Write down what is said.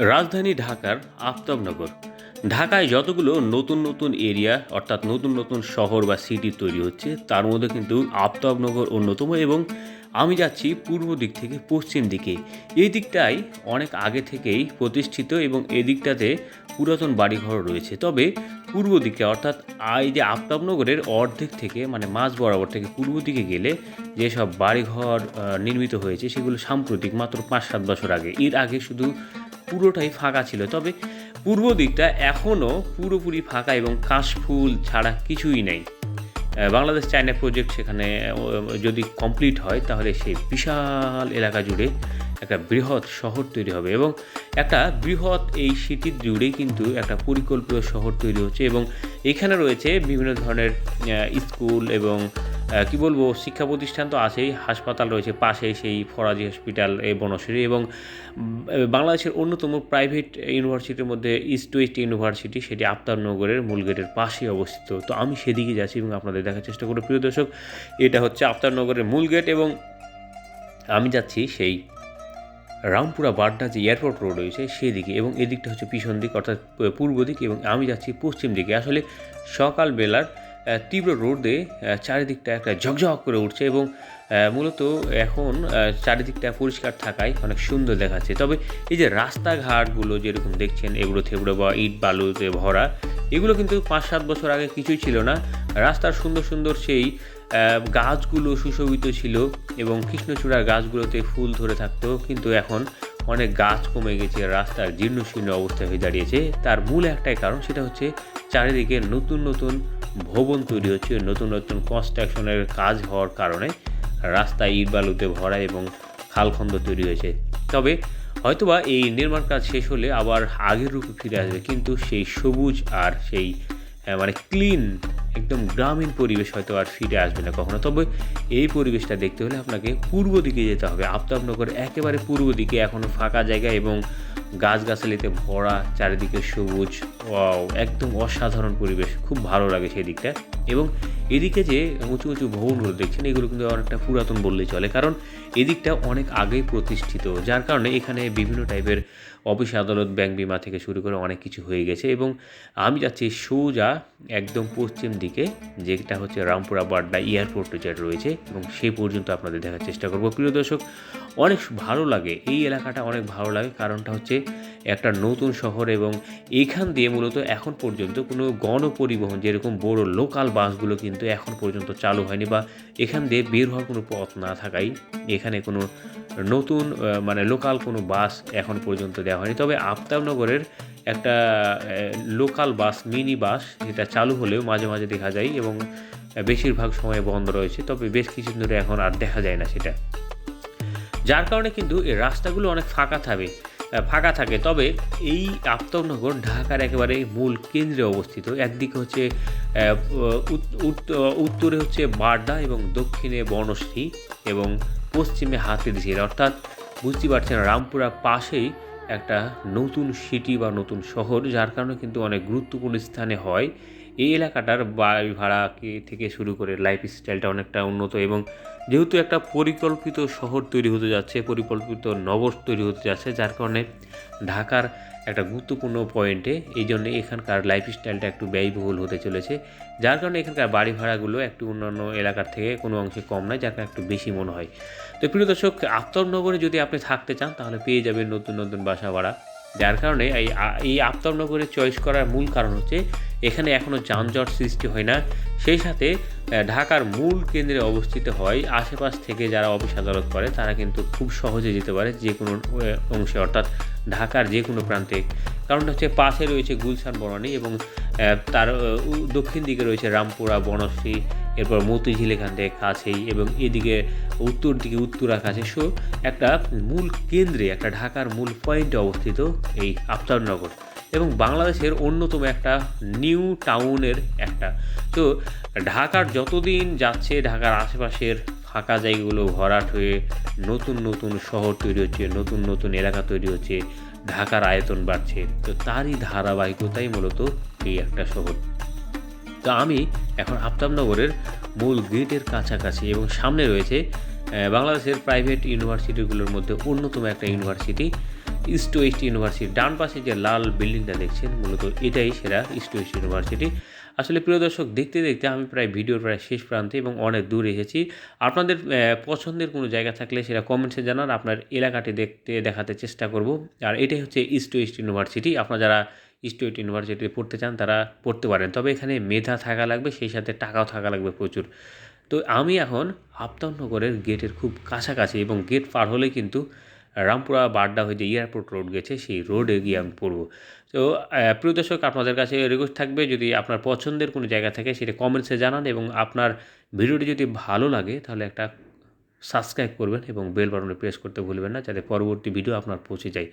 রাজধানী ঢাকার আফতাবনগর। ঢাকায় যতগুলো নতুন নতুন এরিয়া অর্থাৎ নতুন নতুন শহর বা সিটি তৈরি হচ্ছে তার মধ্যে কিন্তু আফতাবনগর অন্যতম। এবং আমি যাচ্ছি পূর্ব দিক থেকে পশ্চিম দিকে। এই দিকটাই অনেক আগে থেকেই প্রতিষ্ঠিত এবং এই দিকটাতে পুরাতন বাড়িঘর রয়েছে। তবে পূর্ব দিকে অর্থাৎ এই যে আফতাবনগরের অর্ধেক থেকে মানে মাঝ বরাবর থেকে পূর্ব দিকে গেলে যেসব বাড়িঘর নির্মিত হয়েছে সেগুলো সাম্প্রতিক মাত্র ৫-৭ বছর আগে। এর আগে শুধু পুরোটাই ফাঁকা ছিল। তবে পূর্ব দিকটা এখনও পুরোপুরি ফাঁকা এবং কাশফুল ছাড়া কিছুই নেই। বাংলাদেশ চায়না প্রজেক্ট সেখানে যদি কমপ্লিট হয় তাহলে সেই বিশাল এলাকা জুড়ে একটা বৃহৎ শহর তৈরি হবে এবং একটা বৃহৎ এই সিটির জুড়েই কিন্তু একটা পরিকল্পিত শহর তৈরি হচ্ছে। এবং এখানে রয়েছে বিভিন্ন ধরনের স্কুল এবং কি বলবো শিক্ষা প্রতিষ্ঠান তো আছেই, হাসপাতাল রয়েছে পাশেই সেই ফরাজি হসপিটাল এই বনশ্রী। এবং বাংলাদেশের অন্যতম প্রাইভেট ইউনিভার্সিটির মধ্যে ইস্ট ওয়েস্ট ইউনিভার্সিটি, সেটি আফতাবনগরের মূল গেটের পাশেই অবস্থিত। তো আমি সেদিকে যাচ্ছি এবং আপনাদের দেখার চেষ্টা করব। প্রিয় দর্শক, এটা হচ্ছে আফতাবনগরের মূল গেট এবং আমি যাচ্ছি সেই রামপুরা বাড্ডা যে এয়ারপোর্ট রোড রয়েছে সেদিকে, এবং এদিকটা হচ্ছে পিছন দিক অর্থাৎ পূর্ব দিক, এবং আমি যাচ্ছি পশ্চিম দিকে। আসলে সকালবেলার তীব্র রোদে চারিদিকটা একটা ঝকঝক করে উঠছে এবং মূলত এখন চারিদিকটা পরিষ্কার থাকায় অনেক সুন্দর দেখাচ্ছে। তবে এই যে রাস্তাঘাটগুলো যেরকম দেখছেন এবড়ো থেবড়ো বা ইট বালুতে ভরা, এগুলো কিন্তু ৫-৭ বছর আগে কিছুই ছিল না। রাস্তার সুন্দর সুন্দর সেই গাছগুলো সুশোভিত ছিল এবং কৃষ্ণচূড়ার গাছগুলোতে ফুল ধরে থাকতো, কিন্তু এখন অনেক গাছ কমে গেছে, রাস্তার জীর্ণশীর্ণ অবস্থা হয়ে দাঁড়িয়েছে। তার মূল একটাই কারণ, সেটা হচ্ছে চারিদিকে নতুন নতুন ভবন তৈরি হচ্ছে, নতুন নতুন কনস্ট্রাকশনের কাজ হওয়ার কারণে রাস্তায় ইট বালুতে ভরা এবং খালখন্দ তৈরি হয়েছে। তবে হয়তোবা এই নির্মাণ কাজ শেষ হলে আবার আগের রূপে ফিরে আসবে, কিন্তু সেই সবুজ আর সেই মানে ক্লিন একদম গ্রামীণ পরিবেশ হয়তো আর ফিরে আসবে না কখনো। তবে এই পরিবেশটা দেখতে হলে আপনাকে পূর্ব দিকে যেতে হবে। আফতাবনগর একেবারে পূর্ব দিকে এখনও ফাঁকা জায়গা এবং গাছগাছালিতে ভরা, চারিদিকে সবুজ, একদম অসাধারণ পরিবেশ, খুব ভালো লাগে সেই দিকটা। এবং এদিকে যে উঁচু উঁচু ভবনগুলো দেখছেন এগুলো কিন্তু অনেকটা পুরাতন বললেই চলে, কারণ এদিকটা অনেক আগেই প্রতিষ্ঠিত, যার কারণে এখানে বিভিন্ন টাইপের অফিস আদালত ব্যাংক বিমা থেকে শুরু করে অনেক কিছু হয়ে গেছে। এবং আমি যাচ্ছি সোজা একদম পশ্চিম দিকে, যেটা হচ্ছে রামপুরা বাড্ডা এয়ারপোর্ট যেটা রয়েছে, এবং সেই পর্যন্ত আপনাদের দেখার চেষ্টা করব। প্রিয় দর্শক, অনেক ভালো লাগে এই এলাকাটা, অনেক ভালো লাগে, কারণটা হচ্ছে একটা নতুন শহর এবং এইখান দিয়ে মূলত এখন পর্যন্ত কোনো গণপরিবহন যেরকম বড় লোকাল বাসগুলো কিন্তু এখন পর্যন্ত চালু হয়নি, বা এখান দিয়ে বের হওয়ার কোনো পথ না থাকায় এখানে কোনো নতুন মানে লোকাল কোনো বাস এখন পর্যন্ত দেওয়া হয়নি। তবে আফতাবনগরের একটা লোকাল বাস, মিনি বাস, যেটা চালু হলেও মাঝে মাঝে দেখা যায় এবং বেশিরভাগ সময় বন্ধ রয়েছে, তবে বেশ কিছুদিন ধরে এখন আর দেখা যায় না সেটা, যার কারণে কিন্তু এই রাস্তাগুলো অনেক ফাঁকা থাকে। তবে এই আফতাবনগর ঢাকার একেবারে মূল কেন্দ্রে অবস্থিত। একদিকে হচ্ছে উত্তরে হচ্ছে বাড্ডা এবং দক্ষিণে বনশ্রী এবং পশ্চিমে হাতিরঝিল, অর্থাৎ বুঝতে পারছেন রামপুরা পাশেই একটা নতুন সিটি বা নতুন শহর, যার কারণে কিন্তু অনেক গুরুত্বপূর্ণ স্থানে হয়। এই এলাকাটার বাড়ি ভাড়া থেকে শুরু করে লাইফস্টাইলটা অনেকটা উন্নত, এবং যেহেতু একটা পরিকল্পিত শহর তৈরি হতে যাচ্ছে, পরিকল্পিত নগর তৈরি হতে যাচ্ছে, যার কারণে ঢাকার একটা গুরুত্বপূর্ণ পয়েন্টে এই জন্য এখানকার লাইফস্টাইলটা একটু ব্যয়বহুল হতে চলেছে, যার কারণে এখানকার বাড়ি ভাড়াগুলো একটু অন্যান্য এলাকার থেকে কোনো অংশে কম নয়, যার কারণে একটু বেশি মনে হয়। তো প্রিয় দর্শক, আফতাবনগরে যদি আপনি থাকতে চান তাহলে পেয়ে যাবেন নতুন নতুন বাসা ভাড়া, যার কারণে এই আফতাবনগরে চয়েস করার মূল কারণ হচ্ছে এখানে এখনও যানজট সৃষ্টি হয় না, সেই সাথে ঢাকার মূল কেন্দ্রে অবস্থিত হয়। আশেপাশ থেকে যারা অফিস আদালত করে তারা কিন্তু খুব সহজে যেতে পারে যে কোনো অংশে, অর্থাৎ ঢাকার যে কোনো প্রান্তে। কারণটা হচ্ছে পাশে রয়েছে গুলশান বনানী এবং তার দক্ষিণ দিকে রয়েছে রামপুরা বনশ্রী, এরপর মতিঝিল এখান থেকে কাছেই, এবং এদিকে উত্তর দিকে উত্তরা কাছে। সো একটা মূল কেন্দ্রে, একটা ঢাকার মূল পয়েন্টে অবস্থিত এই আফতাবনগর, এবং বাংলাদেশের অন্যতম একটা নিউ টাউনের একটা। তো ঢাকার যতদিন যাচ্ছে ঢাকার আশেপাশের ফাঁকা জায়গাগুলো ভরাট হয়ে নতুন নতুন শহর তৈরি হচ্ছে, নতুন নতুন এলাকা তৈরি হচ্ছে, ঢাকার আয়তন বাড়ছে, তো তারই ধারাবাহিকতাই মূলত এই একটা শহর। তো আমি এখন আফতাবনগরের মূল গেটের কাছাকাছি, এবং সামনে রয়েছে বাংলাদেশের প্রাইভেট ইউনিভার্সিটিগুলোর মধ্যে অন্যতম একটা ইউনিভার্সিটি, ইস্ট ওয়েস্ট ইউনিভার্সিটি। ডান পাশে যে লাল বিল্ডিংটা দেখছেন মূলত এটাই সেরা ইস্ট ওয়েস্ট ইউনিভার্সিটি। আসলে প্রিয় দর্শক, দেখতে দেখতে আমি ভিডিওর শেষ প্রান্তে এবং অনেক দূর এসেছি। আপনাদের পছন্দের কোনো জায়গা থাকলে সেটা কমেন্টসে জানান, আপনার এলাকাটি দেখাতে চেষ্টা করব। আর এটাই হচ্ছে ইস্ট ওয়েস্ট ইউনিভার্সিটি। আপনারা যারা ইস্ট ওয়েস্ট ইউনিভার্সিটিতে পড়তে চান তারা পড়তে পারেন, তবে এখানে মেধা থাকা লাগবে, সেই সাথে টাকাও থাকা লাগবে প্রচুর। তো আমি এখন আফতাবনগরের গেটের খুব কাছাকাছি এবং গেট পার হলেই কিন্তু রামপুরা বাড্ডা হয়ে যে এয়ারপোর্ট রোড গেছে সেই রোডে গিয়ে আমি পড়বো। তো প্রিয় দর্শক, আপনাদের কাছে রিকোয়েস্ট থাকবে যদি আপনার পছন্দের কোনো জায়গা থাকে সেটা কমেন্টসে জানান, এবং আপনার ভিডিওটি যদি ভালো লাগে তাহলে একটা সাবস্ক্রাইব করবেন এবং বেল বাটনে প্রেস করতে ভুলবেন না, যাতে পরবর্তী ভিডিও আপনার পৌঁছে যায়।